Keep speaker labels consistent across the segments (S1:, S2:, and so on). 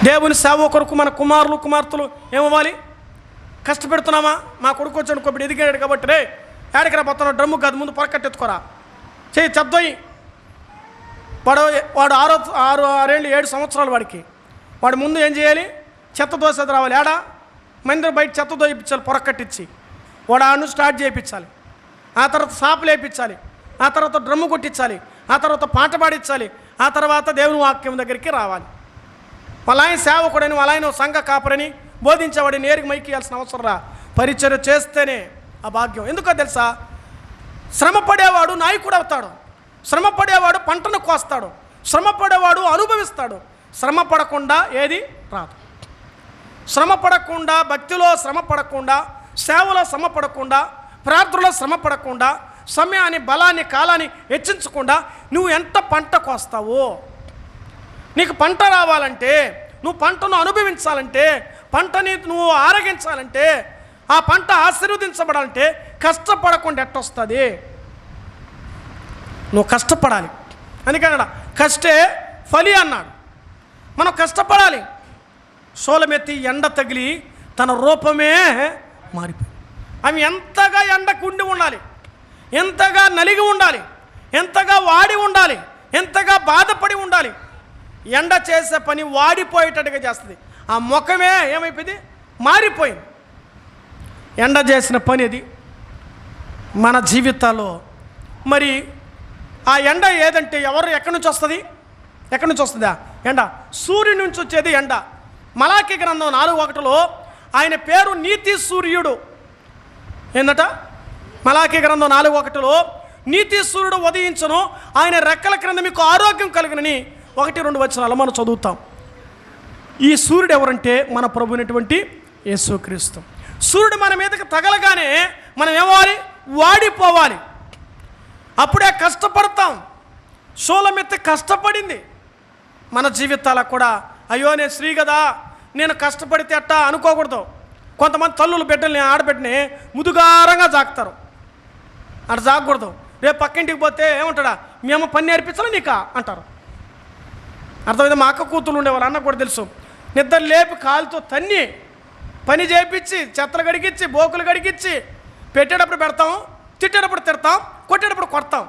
S1: దేవుని సేవ కొరకు మన కుమారులు కుమార్తెలు ఏమవ్వాలి? కష్టపెడుతున్నామా? మా కొడుకు వచ్చాడు కొబ్బరి ఎదిగాడు కాబట్టి రే ఏడకి రాబోతున్నావు, డ్రమ్ము కాదు ముందు పొరకట్టెత్తుకోరా, చేయి చెద్దోయి. వాడు 6 సంవత్సరాలు వాడికి. వాడు ముందు ఏం చేయాలి? చెత్త దోసేది రావాలి. ఏడా మందిరం బయట చెత్త దోయించాలి, పొరకట్టించి వాడు ఆను స్టార్ట్ చేయించాలి. ఆ తర్వాత సాపులు వేయించాలి, ఆ తర్వాత డ్రమ్ము కొట్టించాలి, ఆ తర్వాత పాట పాడించాలి, ఆ తర్వాత దేవుని వాక్యం దగ్గరికి రావాలి. వాళ్ళ ఆయన సేవకుడని, వాళ్ళ ఆయన సంఘ కాపరని బోధించేవాడిని నేరుగా మైకి ఇవ్వాల్సిన అవసరం రా. పరిచర్య చేస్తేనే ఆ భాగ్యం. ఎందుకో తెలుసా? శ్రమపడేవాడు నాయకుడు అవుతాడు, శ్రమపడేవాడు పంటను కోస్తాడు, శ్రమపడేవాడు అనుభవిస్తాడు. శ్రమ పడకుండా ఏది రాదు. శ్రమ పడకుండా, భక్తిలో శ్రమ పడకుండా, సేవలో శ్రమ పడకుండా, ప్రార్థనలో శ్రమ పడకుండా, సమయాన్ని బలాన్ని కాలాన్ని హెచ్చించకుండా నువ్వు ఎంత పంట కోస్తావో, నీకు పంట రావాలంటే, నువ్వు పంటను అనుభవించాలంటే, పంటని నువ్వు ఆరగించాలంటే, ఆ పంట ఆశీర్వదించబడాలంటే కష్టపడకుండా ఎట్టొస్తుంది? నువ్వు కష్టపడాలి. అందుకన్నాడు కష్టే ఫలి అన్నాడు. మనం కష్టపడాలి. సోలమెత్తి ఎండ తగిలి తన రూపమే మారిపోయింది. ఆమె ఎంతగా ఎండకు ఉండి ఉండాలి, ఎంతగా నలిగి ఉండాలి, ఎంతగా వాడి ఉండాలి, ఎంతగా బాధపడి ఉండాలి. ఎండ చేసే పని వాడిపోయేటట్టుగా చేస్తుంది. ఆ ముఖమే ఏమైపోయింది? మారిపోయింది. ఎండ చేసిన పని అది మన జీవితాల్లో. మరి ఆ ఎండ ఏదంటే ఎక్కడి నుంచి వస్తుంది? ఎక్కడి నుంచి వస్తుందా ఎండ? సూర్యుడి నుంచి వచ్చేది ఎండ. మలాకి గ్రంథం 4:1 ఆయన పేరు నీతి సూర్యుడు. ఏందట? మలాకి గ్రంథం 4:1 నీతి సూర్యుడు ఉదయించును, ఆయన రెక్కల క్రింద మీకు ఆరోగ్యం కలుగునని 1-2 వచనాలు మనం చదువుతాం. ఈ సూర్యుడు ఎవరంటే మన ప్రభునటువంటి యేసుక్రీస్తు. సూర్యుడు మన మీదకి తగలగానే మనం ఏమవ్వాలి? వాడిపోవాలి. అప్పుడే కష్టపడతాం. సోలమెత్తి కష్టపడింది. మన జీవితాలకు కూడా అయ్యో నేను స్త్రీ కదా, నేను కష్టపడితే అట్టా అనుకోకూడదు. కొంతమంది తల్లులు బిడ్డల్ని ఆడబిడ్డని ముదుగారంగా జాకుతారు. అటు జాగకూడదు. రేపు పక్కింటికి పోతే ఏమంటాడా? మీ అమ్మ పని నేర్పించాలా నీకా అంటారు. అర్థమైంది? మా అక్క కూతురు ఉండేవాళ్ళు, అన్న కూడా తెలుసు. నిద్ర లేపి కాలుతో తన్ని పని చేయించి, చెత్తలు గడిగించి, బోకులు గడిగించి, పెట్టేటప్పుడు పెడతాం, తిట్టేటప్పుడు తిడతాం, కొట్టేటప్పుడు కొడతాం.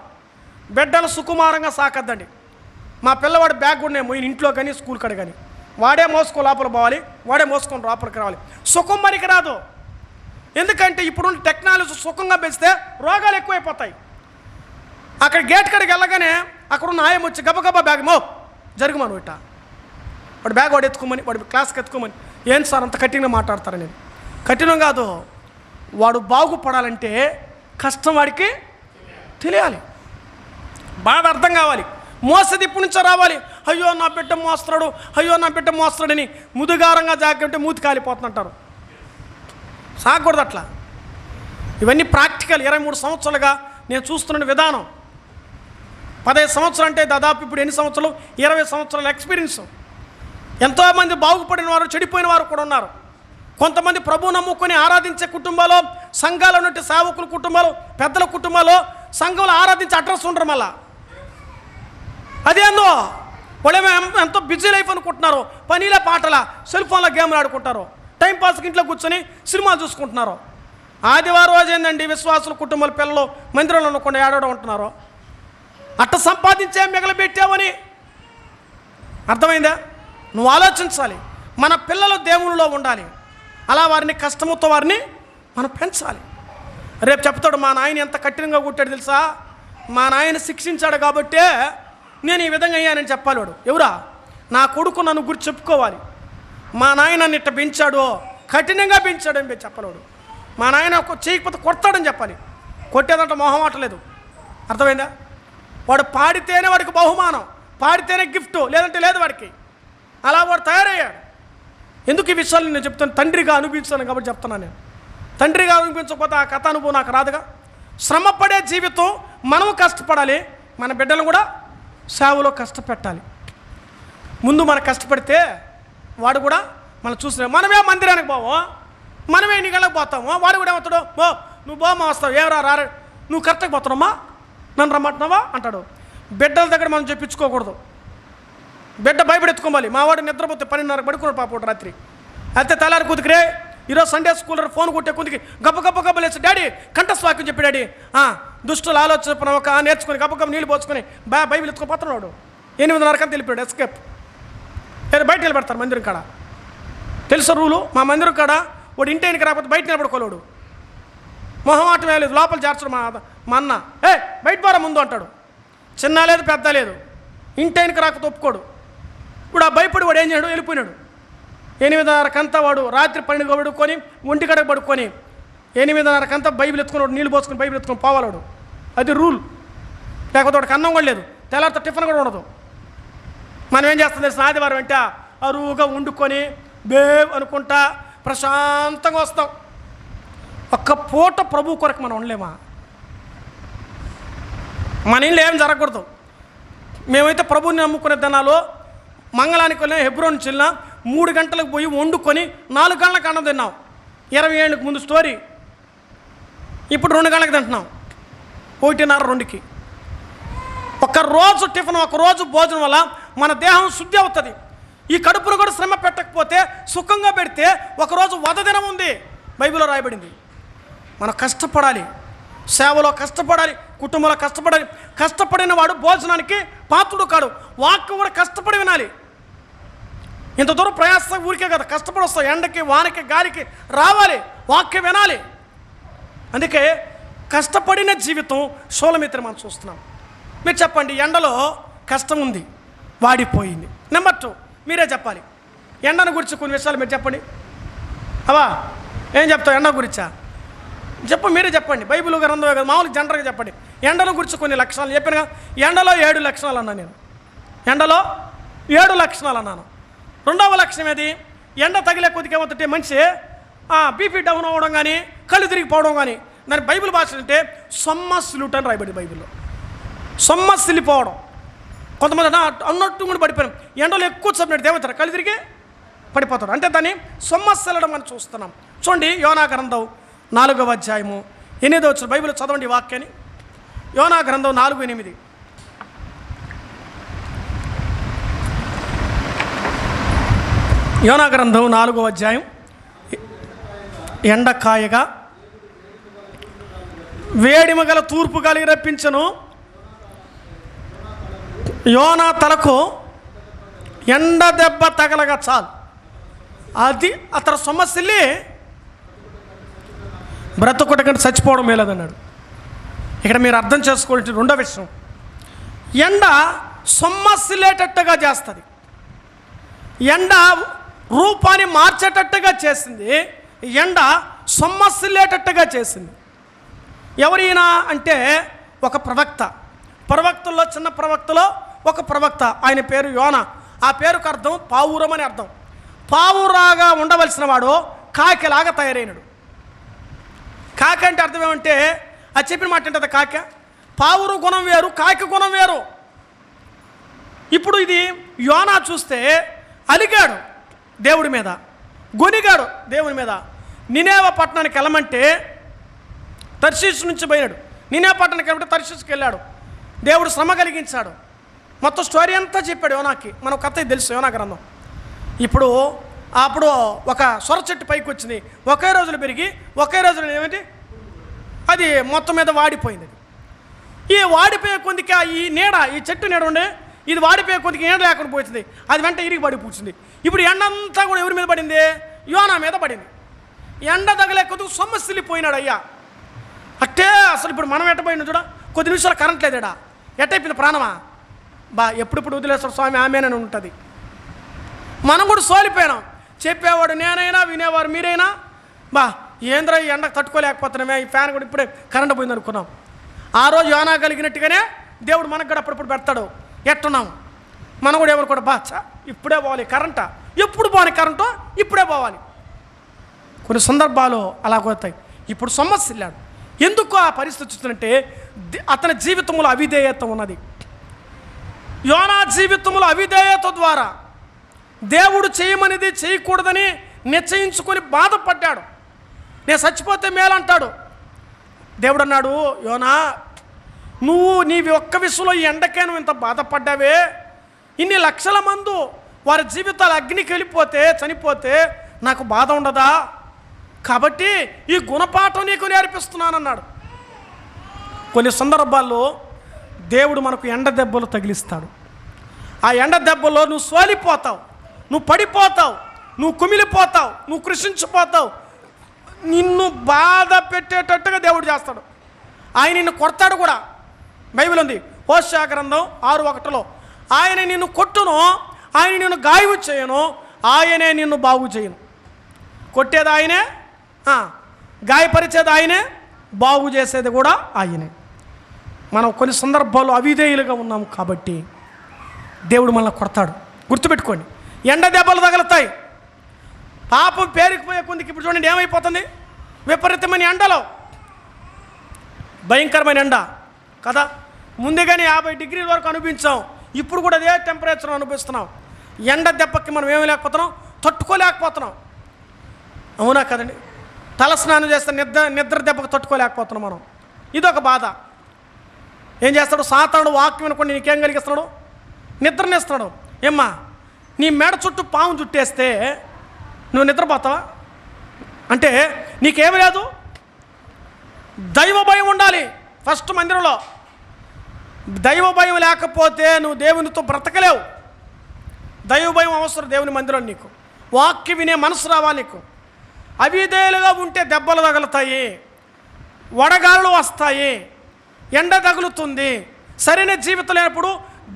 S1: బిడ్డలు సుకుమారంగా సాకద్దండి. మా పిల్లవాడు బ్యాగ్ కూడా నేను ఇంట్లో కానీ స్కూల్ కాడ కానీ వాడే మోసుకో లోపల పోవాలి, వాడే మోసుకొని లోపలికి రావాలి. సుఖం మరికి రాదు. ఎందుకంటే ఇప్పుడున్న టెక్నాలజీ సుఖంగా పెంచితే రోగాలు ఎక్కువైపోతాయి. అక్కడ గేట్ కాడికి వెళ్ళగానే అక్కడున్న ఆయం వచ్చి గబగబా బ్యాగ్ జరుగుమను ఇట్ట వాడు బ్యాగ్ వాడు ఎత్తుకోమని, వాడు క్లాస్కి ఎత్తుకోమని. ఏం సార్ అంత కఠినంగా మాట్లాడతారని? నేను కఠినం కాదు. వాడు బాగుపడాలంటే కష్టం వాడికి తెలియాలి, బాధ అర్థం కావాలి, మోసది ఇప్పటి నుంచో రావాలి. అయ్యో నా బిడ్డ మోస్తున్నాడు, అయ్యో నా బిడ్డ మోస్తున్నాడని ముదుగారంగా జాగ్రత్త మూతి కాలిపోతుందంటారు. సాగకూడదు అట్లా. ఇవన్నీ ప్రాక్టికల్. 23 సంవత్సరాలుగా నేను చూస్తున్న విధానం. 15 సంవత్సరాలు అంటే దాదాపు ఇప్పుడు ఎన్ని సంవత్సరాలు? 20 సంవత్సరాల ఎక్స్పీరియన్స్. ఎంతోమంది బాగుపడిన వారు, చెడిపోయిన వారు కూడా ఉన్నారు. కొంతమంది ప్రభు నమ్ముకొని ఆరాధించే కుటుంబాలు, సంఘాల నుండి సేవకుల కుటుంబాలు, పెద్దల కుటుంబాలు సంఘంలో ఆరాధించే అడ్రస్ ఉండరు. మళ్ళా అదేందో వాళ్ళేమో ఎంతో బిజీ లైఫ్ అనుకుంటున్నారు. పనిలే పాటలా, సెల్ ఫోన్లో గేమ్లు ఆడుకుంటారు, టైంపాస్కి ఇంట్లో కూర్చొని సినిమాలు చూసుకుంటున్నారు. ఆదివారం రోజు ఏందండి విశ్వాసుల కుటుంబాల పిల్లలు మందిరంలో ఉండకుండా ఏడవడం ఉంటున్నారు. అట్ట సంపాదించే మిగలబెట్టావని అర్థమైందా? నువ్వు ఆలోచించాలి. మన పిల్లలు దేవునిలో ఉండాలి. అలా వారిని కష్టముతో వారిని మనం పెంచాలి. రేపు చెప్తాడు మా నాయన ఎంత కఠినంగా కొట్టాడు తెలుసా, మా నాయన శిక్షించాడు కాబట్టే నేను ఈ విధంగా అయ్యానని చెప్పాలి. వాడు ఎవరా? నా కొడుకు నన్ను గురించి చెప్పుకోవాలి. మా నాయన నన్ను ఇట్ట పెంచాడు, కఠినంగా పెంచాడు అని చెప్పలేడు. మా నాయన చేయకపోతే కొడతాడని చెప్పాలి. కొట్టేదంటే మొహం ఆటలేదు. అర్థమైందా? వాడు పాడితేనే వాడికి బహుమానం, పాడితేనే గిఫ్ట్, లేదంటే లేదు వాడికి. అలా వాడు తయారయ్యాడు. ఎందుకు ఈ విషయాలు నేను చెప్తాను? తండ్రిగా అనుభవించాను కాబట్టి చెప్తున్నాను నేను. తండ్రిగా అనుభవించకపోతే ఆ కథ అనుభవం నాకు రాదుగా. శ్రమపడే జీవితం మనము కష్టపడాలి, మన బిడ్డలను కూడా సేవలో కష్టపెట్టాలి. ముందు మనం కష్టపడితే వాడు కూడా మనం చూసిన. మనమే మందిరానికి పోవో, మనమే నీళ్ళకి పోతాము, వాడు కూడా ఏమవుతాడు? నువ్వు బామ్మ వస్తావు, ఏమరా రారే, నువ్వు కరెక్ట్గా పోతున్నామ్మా, నన్ను రమ్మంటున్నావా అంటాడు. బిడ్డల దగ్గర మనం చెప్పించుకోకూడదు. బిడ్డ భయపడెత్తుకోవాలి. మా వాడు నిద్రపోతే 12:30 పడుకున్నాడు పాప రాత్రి. అయితే తెల్లారి కుదికిరే ఈరోజు సండే స్కూల్ ఫోన్ కొట్టే కుదికి గబ్బ లేచి డాడీ కంఠస్వాక్యం చెప్పి డాడీ దుష్టులు ఆలోచన ఒక నేర్చుకుని గబ్బ నీళ్ళు పోసుకొని బైబిల్ ఎత్తుకొని పోతున్నాడు. 8:30 కంతా వెళ్ళిపోయాడు ఎస్కేప్. బయట నిలబెడతారు మందిరం కాడ. తెలుసా రూలు? మా మందిరం కాడ వాడు ఇంటికి రాకపోతే బయట నిలబడుకోలేడు. మొహమాటం లేదు, లోపల చేర్చడు. మా అన్న బయట బారా ముందు అంటాడు. చిన్న లేదు పెద్ద లేదు, ఇంటికి రాకపోతే ఒప్పుకోడు. ఇప్పుడు ఆ భయపడి వాడు ఏం చేయడు, వెళ్ళిపోయినాడు. 8:30 కంతా వాడు రాత్రి 12 పడుకొని 1 గంటకు పడుకొని 8:30 కంతా బైబిల్ ఎత్తుకుని నీళ్ళు పోసుకొని బైబిల్ ఎత్తుకొని పోవాలాడు. అది రూల్. లేకపోతే వాడికి అన్నం కూడా లేదు, తెల్లారితో టిఫిన్ కూడా ఉండదు. మనం ఏం చేస్తాం తెలిసిన ఆదివారం అంటే అరువుగా వండుకొని బేవ్ అనుకుంటా ప్రశాంతంగా వస్తాం. ఒక్క పూట ప్రభు కొరకు మనం ఉండలేమా? మన ఇల్లు ఏం జరగకూడదు. మేమైతే ప్రభుని నమ్ముకునే దినాలు మంగళానికి వెళ్ళిన హెబ్రోన్ చిల్లిన 3 గంటలకు పోయి వండుకొని 4 గంటలకు అన్నం తిన్నాం. 20 ఏళ్ళకి ముందు స్టోరీ. ఇప్పుడు 2 గంటలకు తింటున్నాం, 1:30, 2కి. ఒకరోజు టిఫిన్, ఒకరోజు భోజనం వల్ల మన దేహం శుద్ధి అవుతుంది. ఈ కడుపును కూడా శ్రమ పెట్టకపోతే, సుఖంగా పెడితే ఒకరోజు వదదినం ఉంది, బైబిల్లో రాయబడింది. మనం కష్టపడాలి, సేవలో కష్టపడాలి, కుటుంబంలో కష్టపడాలి. కష్టపడిన వాడు భోజనానికి పాత్రుడు కాడు. వాక్యం కూడా కష్టపడి వినాలి. ఇంత దూరం ప్రయాస ఊరికే కదా, కష్టపడి వస్తాం. ఎండకి వానకి గాలికి రావాలి, వాక్యం వినాలి. అందుకే కష్టపడిన జీవితం షోలమిత్ర మనం చూస్తున్నాం. మీరు చెప్పండి, ఎండలో కష్టం ఉంది, వాడిపోయింది. నెంబర్ 2 మీరే చెప్పాలి. ఎండను గురించి కొన్ని విషయాలు మీరు చెప్పండి. అవా ఏం చెప్తావు ఎండ గురించా? చెప్పు, మీరే చెప్పండి. బైబిల్ గ్రంథమే కదా, మామూలుగా జనరల్గా చెప్పండి. ఎండల గురించి కొన్ని లక్షణాలు చెప్పాను. ఎండలో 7 లక్షణాలు అన్నాను నేను. ఎండలో 7 లక్షణాలు అన్నాను. 2వ లక్షణం ఏది? ఎండ తగిలే కొద్దిగా ఏమవుతుంటే మనిషి బీపీ డౌన్ అవ్వడం కానీ, కళ్ళు తిరిగిపోవడం కానీ. దాని బైబిల్ భాష అంటే సొమ్మసిలుట అని రాయబడి బైబిల్లో. సొమ్మసిల్లిపోవడం. కొంతమంది అన్నట్టు కూడా పడిపోయాం. ఎండలో ఎక్కువ చదివినట్టు ఏమవుతారు, కళ్ళు తిరిగి పడిపోతాడు. అంటే దాన్ని సొమ్మసిల్లడం అని చూస్తున్నాం. చూడండి, యోనా గ్రంథం 4వ అధ్యాయము 8వ వచనం బైబిల్ చదవండి ఈ వాక్యాన్ని. యోనా గ్రంథం 4:8. యోనా గ్రంథం 4వ అధ్యాయం. ఎండకాయగా వేడిమగల తూర్పు కలిగి రప్పించను, యోనా తలకు ఎండ దెబ్బ తగలగా చాలు. అది అతను సొమ్మసిల్లి బ్రతుకుట కంటే చచ్చిపోవడం మేలేదన్నాడు. ఇక్కడ మీరు అర్థం చేసుకోవాల్సిన 2వ విషయం, ఎండ సొమ్మసిల్లేటట్టుగా చేస్తుంది. ఎండ రూపాన్ని మార్చేటట్టుగా చేసింది, ఎండ సొమ్మసిల్లేటట్టుగా చేసింది. ఎవరైనా అంటే ఒక ప్రవక్త. ప్రవక్తల్లో చిన్న ప్రవక్తలో ఒక ప్రవక్త, ఆయన పేరు యోనా. ఆ పేరుకు అర్థం పావురం అని అర్థం. పావురాగా ఉండవలసిన వాడు కాకిలాగా తయారైనడు. కాకి అంటే అర్థం ఏమంటే, అది చెప్పిన మాట అంటే అది కాక. పావురు గుణం వేరు, కాకి గుణం వేరు. ఇప్పుడు ఇది యోనా చూస్తే అలిగాడు దేవుడి మీద, గొనిగాడు దేవుడి మీద. నినేవ పట్టణానికి వెళ్ళమంటే తర్షీషు నుంచి పోయినాడు. నినేవ పట్టణానికి వెళ్ళమంటే తర్షీషుకి వెళ్ళాడు. దేవుడు శ్రమ కలిగించాడు. మొత్తం స్టోరీ అంతా చెప్పాడు యోనాకి. మనం కథ తెలుసు, యోనా గ్రంథం. అప్పుడు ఒక సొర చెట్టు పైకి వచ్చింది. ఒకే రోజులు పెరిగి ఒకే రోజులు ఏమిటి అది మొత్తం మీద వాడిపోయింది. ఈ వాడిపోయే కొద్దికి ఈ నీడ, ఈ చెట్టు నీడ ఉండే, ఇది వాడిపోయే కొద్దికి నీడ లేకుండా పోతుంది. అది వెంట ఇరిగి పడి పూడ్చింది. ఇప్పుడు ఎండంతా కూడా ఎవరి మీద పడింది? యోనా మీద పడింది. ఎండ తగలే కొద్దిగా సొమ్మసిల్లిపోయినాడు అయ్యా. అట్టే అసలు ఇప్పుడు మనం ఎట్టపోయినా చూడ, కొద్ది నిమిషాలు కరెంట్ లేదేడా, ఎట్టయిపోయింది ప్రాణమా? ఎప్పుడిప్పుడు వదిలేస్తాడు స్వామి, ఆమెనని ఉంటుంది. మనం కూడా సోలిపోయినాం. చెప్పేవాడు నేనైనా, వినేవారు మీరైనా. ఏంద్రా ఈ ఎండకు తట్టుకోలేకపోతున్నామే, ఈ ఫ్యాన్ కూడా ఇప్పుడే కరెంట్ పోయింది అనుకున్నాం. ఆ రోజు యోనా కలిగినట్టుగానే దేవుడు మనకు కూడా అప్పుడప్పుడు పెడతాడు. ఎట్టున్నాం మనం కూడా ఏమనుకోవడం, ఇప్పుడే పోవాలి కరెంటా, ఎప్పుడు పోవాలి కరెంటు, ఇప్పుడే పోవాలి. కొన్ని సందర్భాలు అలాగవుతాయి. ఇప్పుడు సొమ్మసిల్లాడు. ఎందుకు ఆ పరిస్థితి వచ్చిందంటే అతని జీవితంలో అవిధేయత ఉన్నది. యోనా జీవితంలో అవిధేయత ద్వారా దేవుడు చేయమనేది చేయకూడదని నిశ్చయించుకొని బాధపడ్డాడు. నేను చచ్చిపోతే మేలంటాడు. దేవుడు అన్నాడు, యోనా నీవి ఒక్క విషయంలో ఈ ఎండకే నువ్వు ఇంత బాధపడ్డావే, ఇన్ని లక్షల మంది వారి జీవితాలు అగ్నికి వెళ్ళిపోతే చనిపోతే నాకు బాధ ఉండదా? కాబట్టి ఈ గుణపాఠం నీకు నేర్పిస్తున్నానన్నాడు. కొన్ని సందర్భాల్లో దేవుడు మనకు ఎండ దెబ్బలు తగిలిస్తాడు. ఆ ఎండ దెబ్బల్లో నువ్వు సోలిపోతావు, నువ్వు పడిపోతావు, నువ్వు కుమిలిపోతావు, నువ్వు కృషించిపోతావు. నిన్ను బాధ పెట్టేటట్టుగా దేవుడు చేస్తాడు. ఆయన నిన్ను కొడతాడు కూడా. బైబిల్ ఉంది, హోషేయ గ్రంథం 6:1 ఆయన నిన్ను కొట్టును, ఆయన నిన్ను గాయము చేయను, ఆయనే నిన్ను బాగు చేయను. కొట్టేది ఆయనే, గాయపరిచేది ఆయనే, బాగు చేసేది కూడా ఆయనే. మనం కొన్ని సందర్భాల్లో అవిధేయులుగా ఉన్నాము కాబట్టి దేవుడు మనల్ని కొడతాడు. గుర్తుపెట్టుకోండి, ఎండ దెబ్బలు తగులుతాయి. పాపం పేరుకుపోయే కొందికి ఇప్పుడు చూడండి ఏమైపోతుంది, విపరీతమైన ఎండలో, భయంకరమైన ఎండ కదా. ముందుగానే 50 డిగ్రీల వరకు అనుభవించాం, ఇప్పుడు కూడా అదే టెంపరేచర్ అనుభవిస్తున్నాం. ఎండ దెబ్బకి మనం ఏమీ లేకపోతున్నాం, తట్టుకోలేకపోతున్నాం. అవునా కదండి? తల స్నానం చేస్తే నిద్ర దెబ్బకు తట్టుకోలేకపోతున్నాం మనం. ఇదొక బాధ. ఏం చేస్తాడు సాతానుడు? వాక్యం అనుకోండి నీకేం కలిగిస్తున్నాడు? నిద్రనిస్తున్నాడు. ఏమ్మా, నీ మెడ చుట్టూ పాము చుట్టేస్తే నువ్వు నిద్రపోతావా? అంటే నీకేమి లేదు, దైవ భయం ఉండాలి ఫస్ట్. మందిరంలో దైవ భయం లేకపోతే నువ్వు దేవునితో బ్రతకలేవు. దైవ భయం అవసరం దేవుని మందిరంలో. నీకు వాక్యం వినే మనసు రావాలి. నీకు అవిధేయులుగా ఉంటే దెబ్బలు తగులుతాయి, వడగాళ్ళు వస్తాయి, ఎండ తగులుతుంది. సరైన జీవితం లేనప్పుడు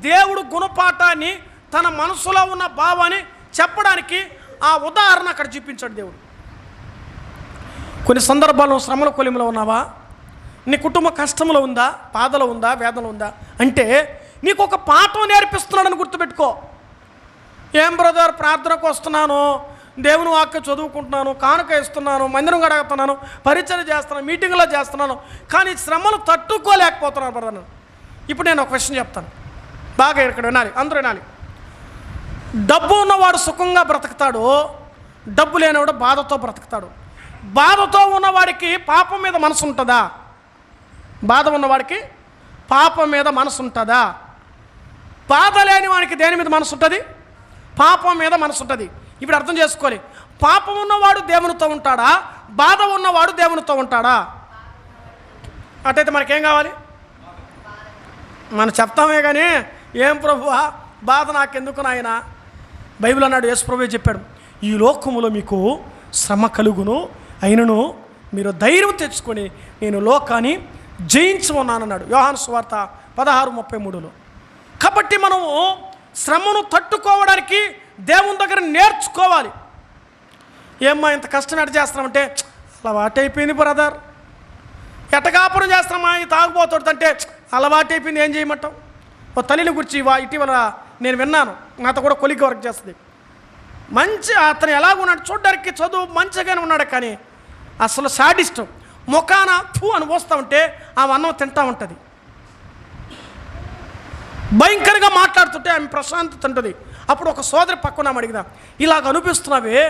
S1: దేవుడు గుణపాఠాన్ని, తన మనసులో ఉన్న భావాన్ని చెప్పడానికి ఆ ఉదాహరణ అక్కడ చూపించాడు దేవుడు. కొన్ని సందర్భాల్లో శ్రమల కొలిమిలో ఉన్నావా, నీ కుటుంబ కష్టంలో ఉందా, బాధలో ఉందా, వేదన ఉందా అంటే నీకు ఒక పాఠం నేర్పిస్తున్నాడని గుర్తుపెట్టుకో. ఏం బ్రదర్, ప్రార్థనకు వస్తున్నాను, దేవుని వాక్యం చదువుకుంటున్నాను, కానుక ఇస్తున్నాను, మందిరం గడుగుతున్నాను, పరిచయం చేస్తున్నాను, మీటింగ్లో చేస్తున్నాను, కానీ శ్రమలు తట్టుకోలేకపోతున్నాను బ్రదర్. ఇప్పుడు నేను ఒక క్వశ్చన్ చెప్తాను, బాగా ఇక్కడ వినాలి, అందరూ వినాలి. డబ్బు ఉన్నవాడు సుఖంగా బ్రతుకుతాడు, డబ్బు లేనివాడు బాధతో బ్రతుకుతాడు. బాధతో ఉన్నవాడికి పాపం మీద మనసు ఉంటుందా? బాధ ఉన్నవాడికి పాపం మీద మనసు ఉంటుందా? బాధ లేని వాడికి దేని మీద మనసు ఉంటుంది? పాపం మీద మనసు ఉంటుంది. ఇప్పుడు అర్థం చేసుకోవాలి, పాపం ఉన్నవాడు దేవునితో ఉంటాడా, బాధ ఉన్నవాడు దేవునితో ఉంటాడా? అటైతే మనకేం కావాలి? మనం చెప్తామే కానీ ఏం ప్రభువా బాధ నాకెందుకు నాయన? బైబిల్ అన్నాడు, యేసు ప్రభువే చెప్పాడు, ఈ లోకములో మీకు శ్రమ కలుగును, అయినను మీరు ధైర్యం తెచ్చుకొని నేను లోకాన్ని జయించి ఉన్నానన్నాడు యోహాను సువార్త 16:33. కాబట్టి మనము శ్రమను తట్టుకోవడానికి దేవుని దగ్గర నేర్చుకోవాలి. ఏమ్మా ఇంత కష్టం ఎట చేస్తున్నామంటే, అలవాటు అయిపోయింది బ్రదర్. ఎటకాపురం చేస్తున్నామా ఈ తాగుబోతాడు అంటే అలవాటు అయిపోయింది, ఏం చేయమంటావు? ఓ తల్లిని గురించి ఇటీవల నేను విన్నాను, నాతో కూడా కొలికి వర్క్ చేస్తుంది. మంచి అతను ఎలాగున్నాడు చూడ్డానికి, చదువు మంచిగానే ఉన్నాడు, కానీ అసలు సాడిస్ట్. ముఖాన ఫూ అని పోస్తూ ఉంటే ఆ అన్నం తింటూ ఉంటుంది. భయంకరంగా మాట్లాడుతుంటే ఆమె ప్రశాంతత ఉంటుంది. అప్పుడు ఒక సోదరి పక్కన అడిగిదా, ఇలాగ అనిపిస్తున్నావే,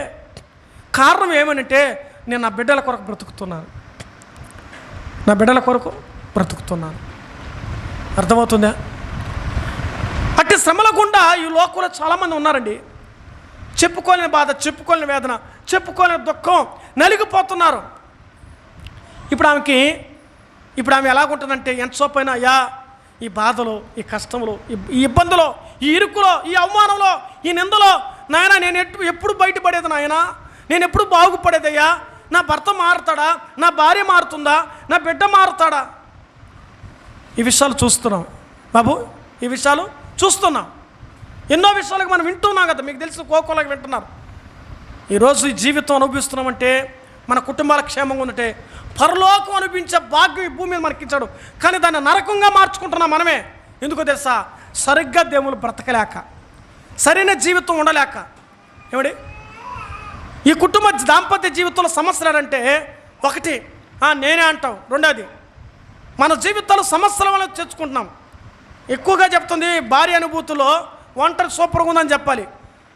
S1: కారణం ఏమనంటే నేను నా బిడ్డల కొరకు బ్రతుకుతున్నాను, నా బిడ్డల కొరకు బ్రతుకుతున్నాను. అర్థమవుతుందా? అట్టి శ్రమల గుండా ఈ లోకంలో చాలామంది ఉన్నారండి. చెప్పుకోలేని బాధ, చెప్పుకోలేని వేదన, చెప్పుకోలేని దుఃఖం, నలిగిపోతున్నారు. ఇప్పుడు ఆమె ఎలాగుంటుందంటే ఎంతసేపైనా అయ్యా ఈ బాధలో, ఈ కష్టంలో, ఈ ఇబ్బందులో, ఈ ఇరుకులో, ఈ అవమానంలో, ఈ నిందలో నాయన నేను ఎప్పుడు బయటపడేది నాయన, నేను ఎప్పుడు బాగుపడేదయ్యా, నా భర్త మారుతాడా, నా భార్య మారుతుందా, నా బిడ్డ మారుతాడా? ఈ విషయాలు చూస్తున్నాం బాబు, ఈ విషయాలు చూస్తున్నాం. ఎన్నో విషయాలకు మనం వింటున్నాం కదా, మీకు తెలిసిన కోకోలకు వింటున్నారు. ఈరోజు ఈ జీవితం అనుభవిస్తున్నామంటే మన కుటుంబాల క్షేమంగా ఉంటే పరలోకం అనిపించే భాగ్యం ఈ భూమి మీద మనకిచ్చాడు, కానీ దాన్ని నరకంగా మార్చుకుంటున్నాం మనమే. ఎందుకో తెలుసా? సరిగ్గా దేవుళ్ళు బ్రతకలేక, సరైన జీవితం ఉండలేక. ఏమిటి ఈ కుటుంబ దాంపత్య జీవితంలో సమస్యలు ఏంటంటే, ఒకటి నేనే అంటాం, రెండోది మన జీవితాలు సమస్యల వల్ల తెచ్చుకుంటున్నాం. ఎక్కువగా చెప్తుంది భార్య అనుభూతిలో ఒంటరి సూపర్గా ఉందని చెప్పాలి,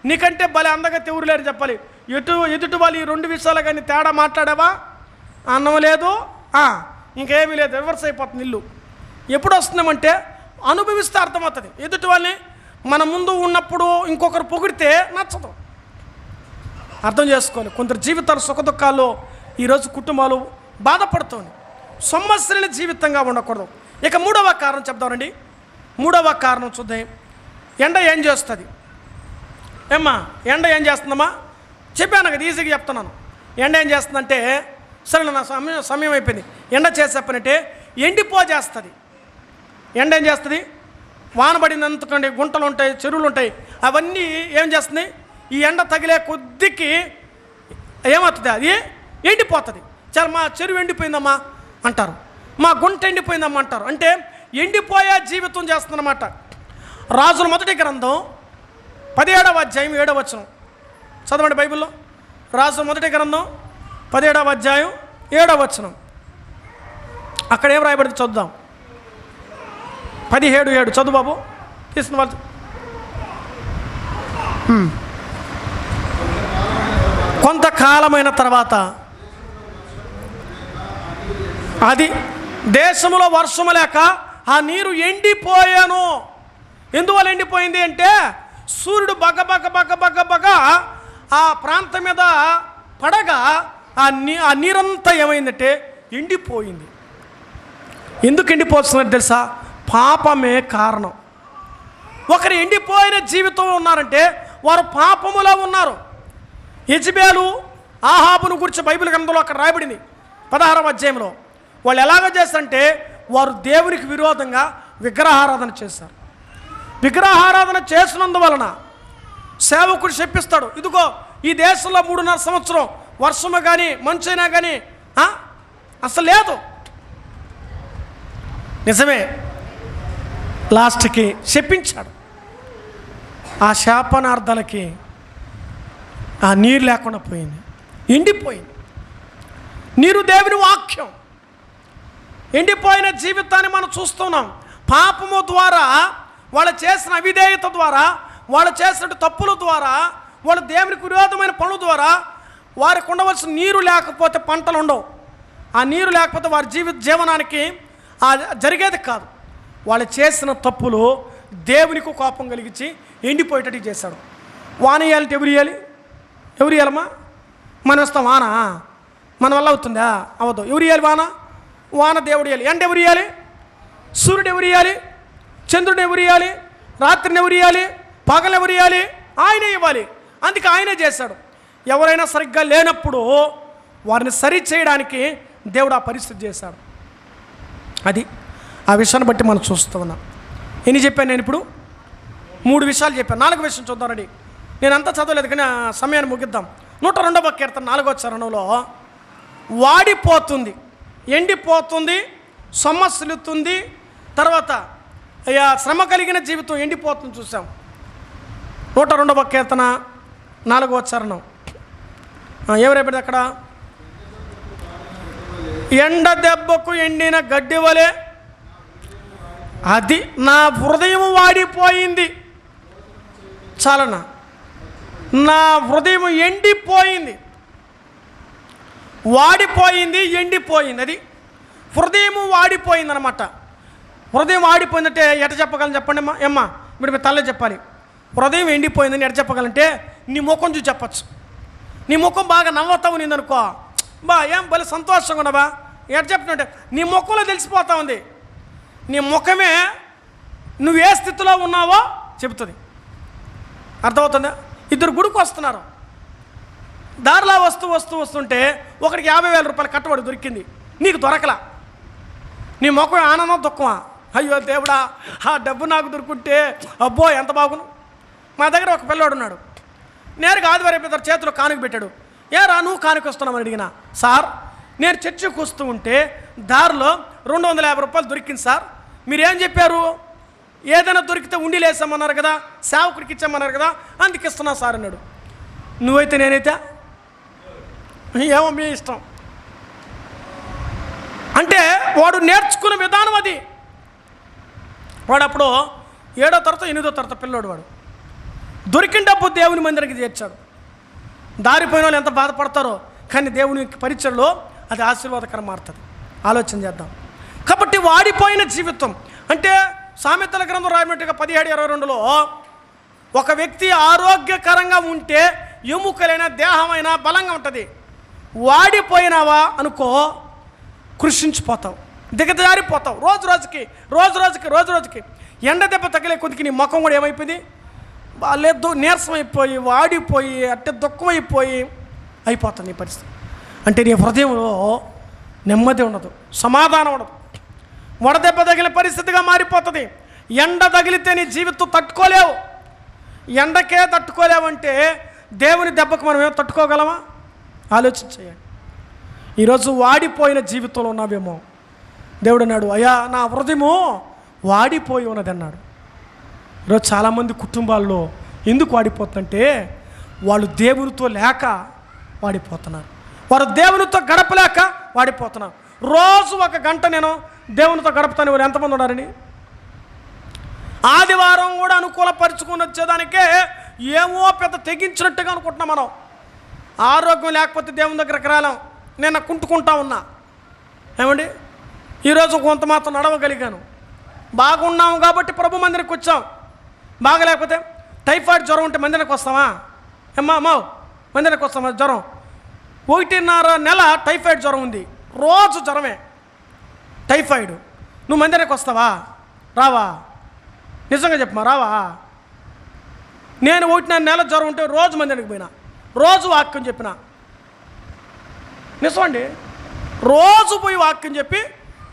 S1: నీకంటే భలే అందగా తెవురు లేరు చెప్పాలి. ఎదుటి వాళ్ళు ఈ రెండు విషయాలు కానీ తేడా మాట్లాడావా, అన్నం లేదు, ఇంకేమీ లేదు, రివర్స్ అయిపోతుంది ఇల్లు. ఎప్పుడు వస్తున్నామంటే అనుభవిస్తే అర్థమవుతుంది. ఎదుటి వాళ్ళని మన ముందు ఉన్నప్పుడు ఇంకొకరు పొగిడితే నచ్చదు. అర్థం చేసుకోవాలి. కొందరు జీవితాలు సుఖదుఖాల్లో ఈరోజు కుటుంబాలు బాధపడుతుంది. సమస్యలని జీవితంగా ఉండకూడదు. ఇక మూడవ కారణం చెప్దామండి. మూడవ కారణం చూద్దాం. ఎండ ఏం చేస్తుంది? ఏమ్మా ఎండ ఏం చేస్తుందమ్మా? చెప్పాను కదా, ఈజీగా చెప్తున్నాను. ఎండ ఏం చేస్తుందంటే, సరే నా సమయం అయిపోయింది. ఎండ చేసే పని అంటే ఎండిపోజేస్తుంది. ఎండ ఏం చేస్తుంది? వాన పడినంతకండి గుంటలు ఉంటాయి, చెరువులు ఉంటాయి, అవన్నీ ఏం చేస్తుంది? ఈ ఎండ తగిలే కొద్దికి ఏమవుతుంది? అది ఎండిపోతుంది. చాలా మా చెరువు ఎండిపోయిందమ్మా అంటారు, మా గుంట ఎండిపోయిందమ్మా అంటారు. అంటే ఎండిపోయే జీవితం చేస్తుందన్నమాట. రాజుల మొదటి గ్రంథం 17వ అధ్యాయం 7వ వచనం చదవండి బైబిల్లో. రాజుల మొదటి గ్రంథం 17వ అధ్యాయం 7వ వచనం. అక్కడ ఏం రాయబడింది చదువుదాం. 17:7 చదువు బాబు. తీసుకున్న వాళ్ళు కొంతకాలమైన తర్వాత అది దేశంలో వర్షము లేక ఆ నీరు ఎండిపోయాను. ఎందువల్ల ఎండిపోయింది అంటే, సూర్యుడు బగ ఆ ప్రాంతం మీద పడగా ఆ నీరంతా ఏమైందంటే ఎండిపోయింది. ఎందుకు ఎండిపోతున్నది తెలుసా? పాపమే కారణం. ఒకరు ఎండిపోయిన జీవితం ఉన్నారంటే వారు పాపములో ఉన్నారు. యెజబెలు ఆహాబును గురించి బైబిల్ గ్రంథంలో అక్కడ రాయబడింది 16వ అధ్యాయంలో. వాళ్ళు ఎలాగ చేస్తారంటే, వారు దేవునికి విరోధంగా విగ్రహారాధన చేశారు. విగ్రహారాధన చేసినందువలన సేవకుడు చెప్పిస్తాడు, ఇదిగో ఈ దేశంలో 3.5 సంవత్సరం వర్షము కానీ మంచైనా కానీ అసలు లేదు. నిజమే. లాస్ట్కి చెప్పించాడు. ఆ శాపనార్థాలకి ఆ నీరు లేకుండా పోయింది, ఎండిపోయింది. నీరు దేవుని వాక్యం. ఎండిపోయిన జీవితాన్ని మనం చూస్తున్నాం. పాపము ద్వారా, వాళ్ళు చేసిన అవిధేయత ద్వారా, వాళ్ళు చేసిన తప్పుల ద్వారా, వాళ్ళు దేవునికి విరోధమైన పనుల ద్వారా వారికి ఉండవలసిన నీరు లేకపోతే పంటలు ఉండవు. ఆ నీరు లేకపోతే వారి జీవనానికి జరిగేది కాదు. వాళ్ళు చేసిన తప్పులు దేవునికి కోపం కలిగించి ఎండిపోయేటట్టు చేశాడు. వాన ఇవ్వాలంటే ఎవరు ఇవ్వాలి? ఎవరు ఇవ్వాలమ్మా? మనం ఇస్తాం వాన, మన వల్ల అవుతుందా? అవ్వదు. ఎవరు ఇవ్వాలి వాన? వాన దేవుడు ఇవ్వాలి. ఎండ ఎవరు ఇవ్వాలి? సూర్యుడు ఎవరు ఇవ్వాలి? చంద్రుడు ఎవరు ఇవ్వాలి? రాత్రిని ఎవరు ఇవ్వాలి? పగలు ఎవరు ఇవ్వాలి? ఆయనే ఇవ్వాలి. అందుకే ఆయనే చేశాడు. ఎవరైనా సరిగ్గా లేనప్పుడు వారిని సరి చేయడానికి దేవుడు ఆ పరిస్థితి చేశాడు. అది ఆ విషయాన్ని బట్టి మనం చూస్తూ ఉన్నాం. ఎన్ని చెప్పాను నేను ఇప్పుడు? 3 విషయాలు చెప్పాను. 4వ విషయం చూద్దామండి. నేను అంతా చదవలేదు కానీ ఆ సమయాన్ని ముగిద్దాం. 102వ కీర్తన 4వ చరణంలో వాడిపోతుంది, ఎండిపోతుంది, సొమ్మసిల్లుతుంది, తర్వాత శ్రమ కలిగిన జీవితం ఎండిపోతుంది చూసాం. 102వ కీర్తన 4వ చరణం ఎవరైపోయింది అక్కడ? ఎండ దెబ్బకు ఎండిన గడ్డి వలె అది నా హృదయం వాడిపోయింది. చాలనా? నా హృదయం ఎండిపోయింది, వాడిపోయింది, ఎండిపోయింది. అది హృదయం వాడిపోయింది అనమాట. హృదయం వాడిపోయిందంటే ఎట చెప్పగలను చెప్పండి అమ్మా? ఏమ్మా ఇప్పుడు మీ తల్లే చెప్పాలి. హృదయం ఎండిపోయిందని ఎట చెప్పగలంటే, నీ ముఖం చూసి చెప్పచ్చు. నీ ముఖం బాగా నవ్వుతా ఉంది అనుకో, బా ఏం భలే సంతోషంగా ఉన్నావా, ఎట చెప్పినట్టే నీ ముఖంలో తెలిసిపోతా ఉంది. నీ ముఖమే నువ్వు ఏ స్థితిలో ఉన్నావో చెబుతుంది. అర్థమవుతుందా? ఇద్దరు గుడికి వస్తున్నారు, దారిలో వస్తుంటే ఒకరికి 50,000 రూపాయలు కట్టబడి దొరికింది, నీకు దొరకలా. నీ ముఖం ఆనందం దుఃఖమా? అయ్యో దేవుడా, ఆ డబ్బు నాకు దొరుకుంటే అబ్బో ఎంత బాగును. మా దగ్గర ఒక పిల్లోడు ఉన్నాడు, నేరుగా ఆదివారం ఇద్దరు చేతిలో కానుక పెట్టాడు. ఏరా నువ్వు కానుక వస్తున్నామని అడిగినా, సార్ నేను చర్చికి వస్తూ ఉంటే దారిలో 250 రూపాయలు దొరికింది సార్, మీరేం చెప్పారు? ఏదైనా దొరికితే ఉండి లేసామన్నారు కదా, సేవకుడికి ఇచ్చామన్నారు కదా, అందుకు ఇస్తున్నా సార్ అన్నాడు. నువ్వైతే నేనైతే ఏమో మీ ఇష్టం అంటే వాడు నేర్చుకున్న విధానం అది. వాడు అప్పుడు 7వ తరగతి 8వ తరగతి పిల్లోడు. వాడు దొరికిన డబ్బు దేవుని మందిరానికి చేర్చాడు. దారిపోయిన వాళ్ళు ఎంత బాధపడతారో, కానీ దేవుని పరిచయలో అది ఆశీర్వాదకరం మారుతుంది. ఆలోచన చేద్దాం. కాబట్టి వాడిపోయిన జీవితం అంటే సామెతల గ్రంథం రాయబట్టుగా 17:22 ఒక వ్యక్తి ఆరోగ్యకరంగా ఉంటే ఎముకలైన దేహమైనా బలంగా ఉంటుంది. వాడిపోయినావా అనుకో, కృషించిపోతావు, దిగజారిపోతావు. రోజు రోజుకి ఎండ దెబ్బ తగిలే కొద్దికి నీ ముఖం కూడా ఏమైపోయింది, లేదు నీరసం అయిపోయి, వాడిపోయి, అట్టే దుఃఖం అయిపోతుంది నీ పరిస్థితి. అంటే నీ హృదయంలో నెమ్మది ఉండదు, సమాధానం ఉండదు. వడదెబ్బ తగిలే పరిస్థితిగా మారిపోతుంది. ఎండ తగిలితే నీ జీవితం తట్టుకోలేవు. ఎండకే తట్టుకోలేవంటే దేవుని దెబ్బకు మనం ఏమో తట్టుకోగలమా? ఆలోచించేయండి. ఈరోజు వాడిపోయిన జీవితంలో ఉన్నావేమో. దేవుడు అన్నాడు, అయ్యా నా హృదయము వాడిపోయి ఉన్నది అన్నాడు. ఈరోజు చాలామంది కుటుంబాల్లో ఎందుకు వాడిపోతుందంటే వాళ్ళు దేవునితో లేక వాడిపోతున్నారు, వారు దేవునితో గడపలేక వాడిపోతున్నారు. రోజు 1 గంట నేను దేవునితో గడుపుతాను. వారు ఎంతమంది ఉన్నారని? ఆదివారం కూడా అనుకూలపరుచుకుని వచ్చేదానికే ఏమో పెద్ద తెగించినట్టుగా అనుకుంటున్నాం మనం. ఆరోగ్యం లేకపోతే దేవుని దగ్గరకు రాలేం. నేను కుంటుకుంటా ఉన్నా ఏమండి, ఈరోజు కొంత మాత్రం నడవగలిగాను. బాగున్నాము కాబట్టి ప్రభు మందిరికి వచ్చాం. బాగలేకపోతే టైఫాయిడ్ జ్వరం ఉంటే మందిరికి వస్తావా? అమ్మా మందిరికి వస్తామా? జ్వరం 1.5 నెల టైఫాయిడ్ జ్వరం ఉంది, రోజు జ్వరమే టైఫాయిడ్. నువ్వు మందిరికి వస్తావా? రావా? నిజంగా చెప్పమా, రావా? నేను 1.5 నెల జ్వరం ఉంటే రోజు మందిరికి పోయినా, రోజు వాక్యం చెప్పిన. నిజమండి, రోజు పోయి వాక్యం చెప్పి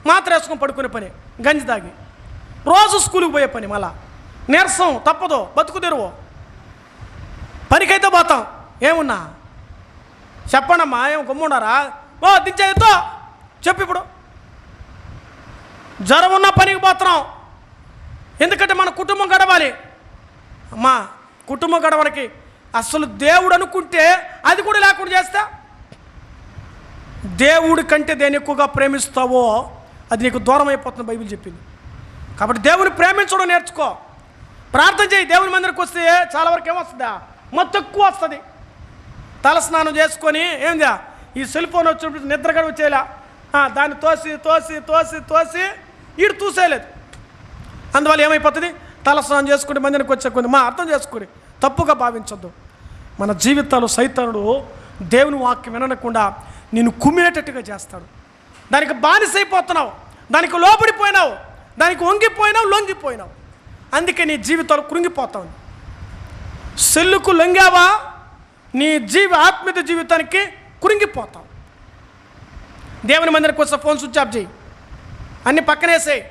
S1: మాత్ర వేసుకొని పడుకునే పని, గంజి తాగి రోజు స్కూల్కి పోయే పని. మళ్ళా నీరసం తప్పదు, బతుకు తెరువు. పనికైతే పోతాం. ఏమున్నా చెప్పండమ్మా, ఏం గమ్మున్నారా? దించేతో చెప్పు. ఇప్పుడు జ్వరం ఉన్న పనికి పోతున్నాం, ఎందుకంటే మన కుటుంబం గడవాలి. అమ్మా కుటుంబం గడవడానికి అసలు దేవుడు అనుకుంటే అది కూడా లేకుండా చేస్తా. దేవుడి కంటే దేని ఎక్కువగా ప్రేమిస్తావో అది నీకు దూరం అయిపోతుంది బైబిల్ చెప్పింది. కాబట్టి దేవుని ప్రేమించడం నేర్చుకో. ప్రార్థన చేయి. దేవుని మందిరికి వస్తే చాలా వరకు ఏమొస్తుందా? మొత్తం ఎక్కువ వస్తుంది. తలస్నానం చేసుకొని ఏందా ఈ సెల్ ఫోన్ వచ్చినప్పుడు నిద్రగా వచ్చేలా దాన్ని తోసి ఈడు తూసేయలేదు. అందువల్ల ఏమైపోతుంది? తలస్నానం చేసుకుని మందిరికి వచ్చే కొన్ని అర్థం చేసుకుని తప్పుగా భావించొద్దు. మన జీవితాలు సైతానుడు దేవుని వాక్యం వినకుండా నిన్ను కుమ్మేటట్టుగా చేస్తాడు. దానికి బానిసైపోతున్నావు, దానికి లోబడిపోయినావు, దానికి వంగిపోయినావు, లొంగిపోయినావు. అందుకే నీ జీవితాలు కృంగిపోతావు. సెల్లుకు లొంగావా నీ ఆత్మీయ జీవితానికి కృంగిపోతావు. దేవుని మందిరికి వస్తే ఫోన్ స్విచ్ ఆఫ్ చేయి, అన్నీ పక్కనేసేయి,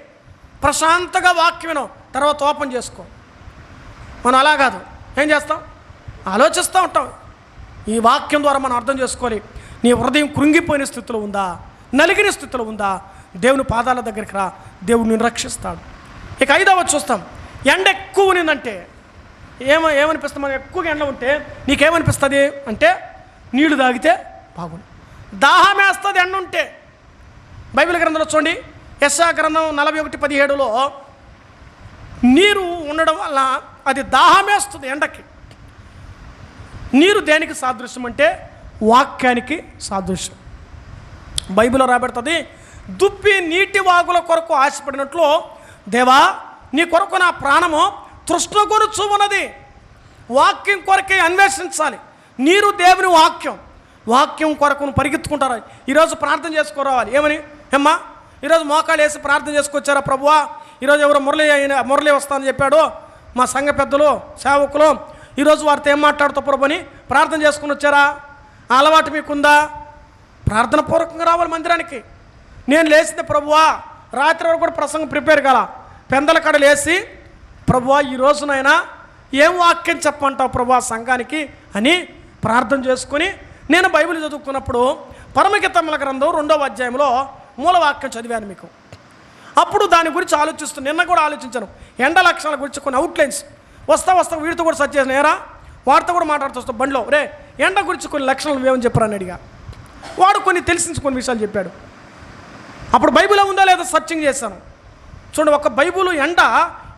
S1: ప్రశాంతంగా వాక్యం వినవు, తర్వాత ఓపెన్ చేసుకో. మనం అలా కాదు, ఏం చేస్తాం? ఆలోచిస్తూ ఉంటాం. ఈ వాక్యం ద్వారా మనం అర్థం చేసుకోవాలి. నీ హృదయం కృంగిపోయిన స్థితిలో ఉందా, నలిగిన స్థితిలో ఉందా? దేవుని పాదాల దగ్గరికి రా, దేవుడు నిన్ను రక్షిస్తాడు. ఇక 5వ చూస్తాం. ఎండ ఎక్కువ ఉన్నదంటే ఏమనిపిస్తుంది? మనకు ఎక్కువగా ఎండ ఉంటే నీకేమనిపిస్తుంది అంటే నీళ్లు తాగితే బాగుంది, దాహం వేస్తుంది ఎండ ఉంటే. బైబిల్ గ్రంథంలో చూడండి, యెషయా గ్రంథం 41:17లో నీరు ఉండడం వల్ల అది దాహం వేస్తుంది ఎండకి. నీరు దేనికి సాదృశ్యం అంటే వాక్యానికి సాదృశ్యం. బైబిల్లో రాబడుతుంది, దుప్పి నీటి వాగుల కొరకు ఆశపడినట్లు దేవా నీ కొరకు నా ప్రాణము తృష్ణగొనుచు ఉన్నది. వాక్యం కొరకే అన్వేషించాలి. నీరు దేవుని వాక్యం కొరకు పరిగెత్తుకుంటారు. ఈరోజు ప్రార్థన చేసుకోరావాలి. ఏమని? ఏమ్మా ఈరోజు మోకాలు వేసి ప్రార్థన చేసుకొచ్చారా? ప్రభువా ఈరోజు ఎవరో మురళి వస్తానని చెప్పాడు మా సంఘ పెద్దలు సేవకులు, ఈరోజు వారితో ఏం మాట్లాడుతావు ప్రభు అని ప్రార్థన చేసుకుని వచ్చారా? ఆ అలవాటు మీకుందా? ప్రార్థన పూర్వకంగా రావాలి మందిరానికి. నేను లేచింది ప్రభువా, రాత్రి వరకు కూడా ప్రసంగం ప్రిపేర్ కాల, పెందల కడలు వేసి ప్రభువా ఈ రోజునైనా ఏం వాక్యం చెప్పంటావు ప్రభువా సంఘానికి అని ప్రార్థన చేసుకుని నేను బైబిల్ చదువుకున్నప్పుడు పరమగీతముల గ్రంథం 2వ అధ్యాయంలో మూలవాక్యం చదివాను మీకు. అప్పుడు దాని గురించి నిన్న కూడా ఆలోచించాను. ఎండ లక్షణాల గురించి కొన్ని అవుట్లైన్స్ వస్తా వీడితో కూడా సర్చ్ చేసిన, ఏరా వాడితో కూడా మాట్లాడుతూ వస్తా బండిలో, రే ఎండ గురించి కొన్ని లక్షణాలు ఏమని చెప్పారని అడిగా. వాడు కొన్ని కొన్ని విషయాలు చెప్పాడు. అప్పుడు బైబిల్లో ఉందా లేదా సర్చింగ్ చేశాను. చూడండి, ఒక బైబిల్ ఎండ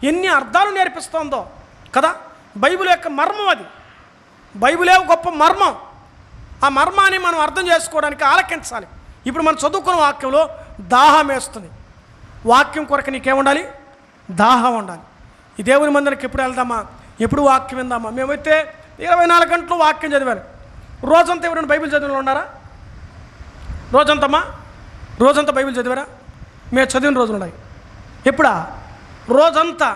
S1: ఎన్ని అర్థాలు నేర్పిస్తుందో కదా. బైబిల్ యొక్క మర్మం అది. బైబిలే గొప్ప మర్మం. ఆ మర్మాన్ని మనం అర్థం చేసుకోవడానికి ఆలకించాలి. ఇప్పుడు మనం చదువుకున్న వాక్యంలో దాహం వేస్తుంది. వాక్యం కొరకు నీకేముండాలి? దాహం ఉండాలి. ఈ దేవుని మందిరికి ఎప్పుడు వెళ్దామా? ఎప్పుడు వాక్యం విందామా? మేమైతే 24 గంటలు వాక్యం చదివాను. రోజంతా ఎవరైనా బైబిల్ చదివిన ఉన్నారా? రోజంతా బైబిల్ చదివారా? మేము చదివిన రోజులు ఉన్నాయి. ఎప్పుడా? రోజంతా.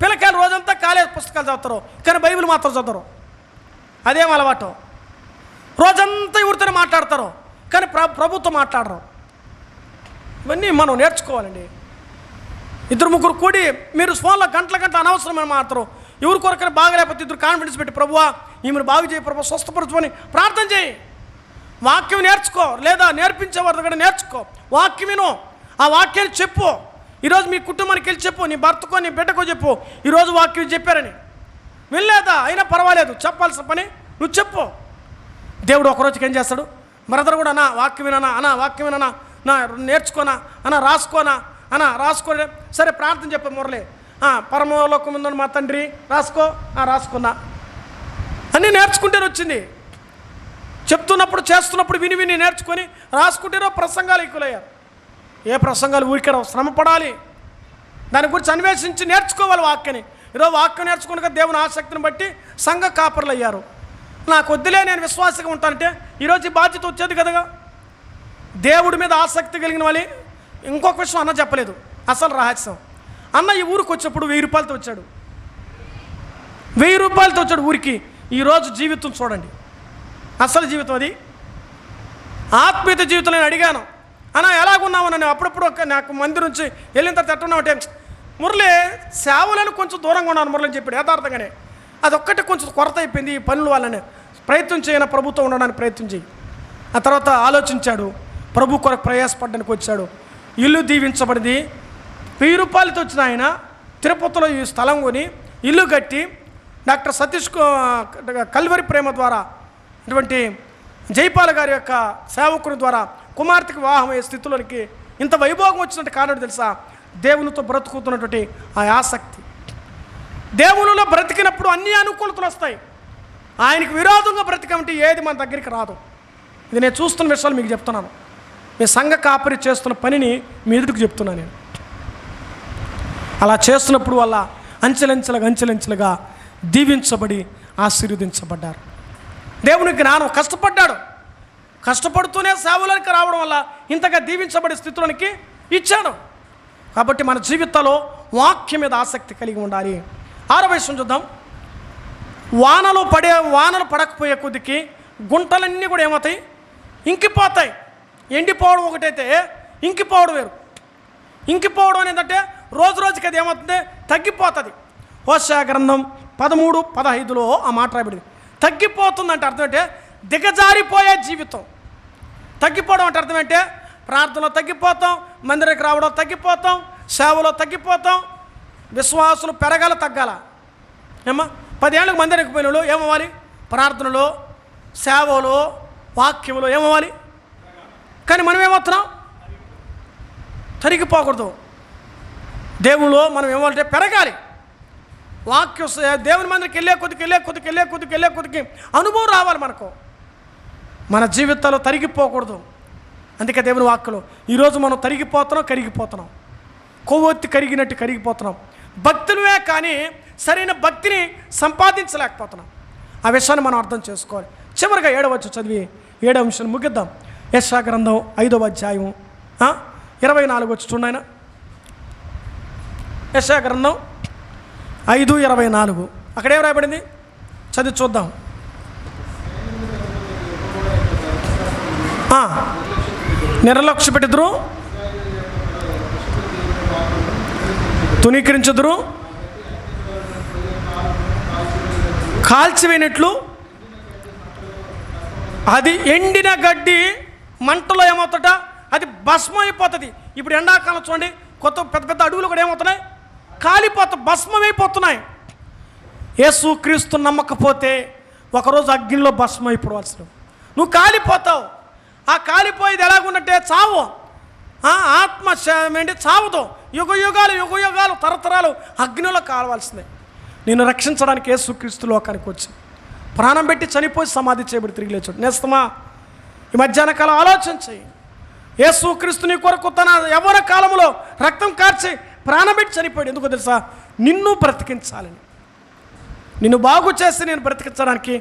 S1: పిల్లకాయలు రోజంతా కాలేజ్ పుస్తకాలు చదువుతారు, కానీ బైబిల్ మాత్రం చదవరు. అదేం అలవాటు? రోజంతా ఎవరితోనే మాట్లాడతారు, కానీ ప్రభుత్వం మాట్లాడరు. ఇవన్నీ మనం నేర్చుకోవాలండి. 2-3 కూడి మీరు ఫోన్లో గంటల అనవసరమైన మాత్రం ఎవరి కొరకైనా బాగలేకపోతే 2 కాన్ఫిడెన్స్ పెట్టి, ప్రభువా ఈమెను బాగు చేయి, ప్రభు స్వస్థపరచుకొని ప్రార్థన చేయి. వాక్యం నేర్చుకో, లేదా నేర్పించేవారి దగ్గర నేర్చుకో. వాక్యం విను, ఆ వాక్యాన్ని చెప్పు. ఈరోజు మీ కుటుంబానికి వెళ్ళి చెప్పు, నీ భర్తకో నీ బిడ్డకో చెప్పు, ఈరోజు వాక్యం చెప్పారని. వెళ్ళలేదా? అయినా పర్వాలేదు, చెప్పాల్సిన పని నువ్వు చెప్పు. దేవుడు ఒకరోజుకి ఏం చేస్తాడు? బ్రదర్ కూడా అన్నా వాక్యం వినన్నా, అన్నా వాక్యం వినన్నా, నా నేర్చుకోనా, అన్నా రాసుకోనా, అన్నా రాసుకోలే, సరే ప్రార్థన చెప్పు మురళి, పరమలోకం ఉందని మా తండ్రి రాసుకో, రాసుకున్నా అన్నీ నేర్చుకుంటేనే వచ్చింది. చెప్తున్నప్పుడు చేస్తున్నప్పుడు విని విని నేర్చుకొని రాసుకుంటేనో ప్రసంగాలు ఎక్కువయ్యారు. ఏ ప్రసంగాలు ఊరికే శ్రమ పడాలి, దాని గురించి అన్వేషించి నేర్చుకోవాలి వాక్యాన్ని. ఈరోజు వాక్యం నేర్చుకున్నాక దేవుని ఆసక్తిని బట్టి సంఘ కాపరులు అయ్యారు. నాకు వద్దులే, నేను విశ్వాసంగా ఉంటానంటే ఈరోజు ఈ బాధ్యత వచ్చేది కదగా. దేవుడి మీద ఆసక్తి కలిగిన వాళ్ళు. ఇంకొక విషయం అన్న చెప్పలేదు, అసలు రహస్యం. అన్న ఈ ఊరికి వచ్చేప్పుడు 1000 రూపాయలతో వచ్చాడు. 1000 రూపాయలతో వచ్చాడు ఊరికి. ఈరోజు జీవితం చూడండి, అసలు జీవితం అది. ఆత్మీయత జీవితం. నేను అడిగాను, అన్న ఎలాగున్నావు? నన్ను అప్పుడప్పుడు నాకు మంది నుంచి వెళ్ళిన తర్వాత ఎట్టున్నావు అంటే, మురళి సేవలను కొంచెం దూరంగా ఉన్నాను మురళి అని చెప్పాడు యథార్థంగానే. అదొక్కటి కొంచెం కొరత అయిపోయింది ఈ పనుల వల్లనే. ప్రయత్నం చేయన ప్రభుత్వం ఉండడానికి ప్రయత్నం చేయి. ఆ తర్వాత ఆలోచించాడు, ప్రభు కొరకు ప్రయాసపడడానికి వచ్చాడు. ఇల్లు దీవించబడింది. 1000 రూపాయలతో వచ్చిన ఆయన తిరుపతిలో ఈ స్థలం కొని ఇల్లు కట్టి డాక్టర్ సతీష్ కల్వరి ప్రేమ ద్వారా ఇటువంటి జైపాల్ గారి యొక్క సేవకుని ద్వారా కుమార్తెకి వివాహం అయ్యే స్థితిలోనికి ఇంత వైభోగం వచ్చినట్టు కారణం తెలుసా? దేవునితో బ్రతుకుతున్నటువంటి ఆ ఆసక్తి. దేవునిలో బ్రతికినప్పుడు అన్ని అనుకూలతలు వస్తాయి. ఆయనకు విరోధంగా బ్రతికమంటే ఏది మన దగ్గరికి రాదు. ఇది నేను చూస్తున్న విషయాలు మీకు చెప్తున్నాను. మీ సంఘ కాపరి చేస్తున్న పనిని మీ ఎదుటికి చెప్తున్నాను నేను. అలా చేస్తున్నప్పుడు వల్ల అంచెలంచెలుగా దీవించబడి ఆశీర్వదించబడ్డారు. దేవుని జ్ఞానం కష్టపడుతూనే సేవలోనికి రావడం వల్ల ఇంతగా దీవించబడే స్థితిలోనికి ఇచ్చాడు. కాబట్టి మన జీవితంలో వాక్యం మీద ఆసక్తి కలిగి ఉండాలి. 6వ విషయం చూద్దాం. వానలు పడకపోయే కొద్దికి గుంటలన్నీ కూడా ఏమవుతాయి? ఇంకిపోతాయి. ఎండిపోవడం ఒకటైతే ఇంకిపోవడం వేరు. ఇంకిపోవడం ఏంటంటే రోజు రోజుకి అది ఏమవుతుంది? తగ్గిపోతుంది. హోషేయ గ్రంథం 13:15లో ఆ మాట రాయబడింది. తగ్గిపోతుందంటే అర్థం అంటే దిగజారిపోయే జీవితం. తగ్గిపోవడం అంటే అర్థం అంటే ప్రార్థనలో తగ్గిపోతాం, మందిరానికి రావడం తగ్గిపోతాం, సేవలో తగ్గిపోతాం. విశ్వాసులు పెరగాల తగ్గాల ఏమా? 10 ఏళ్ళకి మందిరానికి పోయిన వాళ్ళు ఏమవ్వాలి? ప్రార్థనలో, సేవలో, వాక్యంలో ఏమవ్వాలి? కానీ మనం ఏమవుతున్నాం? తరిగిపోకూడదు. దేవులో మనం ఏమంటే పెరగాలి. వాక్యం దేవుని మందిరికి వెళ్ళే కొద్దికి అనుభవం రావాలి మనకు. మన జీవితాల్లో తరిగిపోకూడదు. అందుకే దేవుని వాక్యంలో ఈరోజు మనం కరిగిపోతున్నాం. కొవ్వొత్తి కరిగిపోతున్నాం. భక్తులమే కానీ సరైన భక్తిని సంపాదించలేకపోతున్నాం. ఆ విషయాన్ని మనం అర్థం చేసుకోవాలి. చివరిగా 7వ వచనం చదివి 7వ అంశాన్ని ముగిద్దాం. యెషయా గ్రంథం 5వ అధ్యాయం 24 వచ్చి చూడండి. యెషయా గ్రంథం 5:24 అక్కడ ఏం రాయబడింది? చదివి చూద్దాం. నిర్లక్ష్య పెట్టిద్దరు, తునీకరించుదురు, కాల్చివేయనట్లు అది ఎండిన గడ్డి మంటలో ఏమవుతుంట? అది భస్మం అయిపోతుంది. ఇప్పుడు ఎండాకాలం చూడండి, పెద్ద పెద్ద అడవులు కూడా ఏమవుతున్నాయి? భస్మమైపోతున్నాయి. యేసుక్రీస్తు నమ్మకపోతే ఒకరోజు అగ్నిలో భస్మం అయిపోవాల్సిన నువ్వు కాలిపోతావు. ఆ కాలిపోయేది ఎలాగున్నట్టే చావు. ఆత్మ ఏంటి? చావుతో యుగ యుగాలు తరతరాలు అగ్నిలో కాలవలసిందే. నేను రక్షించడానికి యేసుక్రీస్తు లోకానికి వచ్చి ప్రాణం పెట్టి చనిపోయి సమాధి చేయబడి తిరిగి లేచాడు. నేస్తమా, ఈ మధ్యాహ్న కాలం ఆలోచించి యేసుక్రీస్తు నీ కొరకు తన యవ్వన కాలంలో రక్తం కార్చి ప్రాణం పెట్టి చనిపోయాడు. ఎందుకో తెలుసా? నిన్ను బ్రతికించాలని. నిన్ను బాగు చేసి నేను బ్రతికించడానికి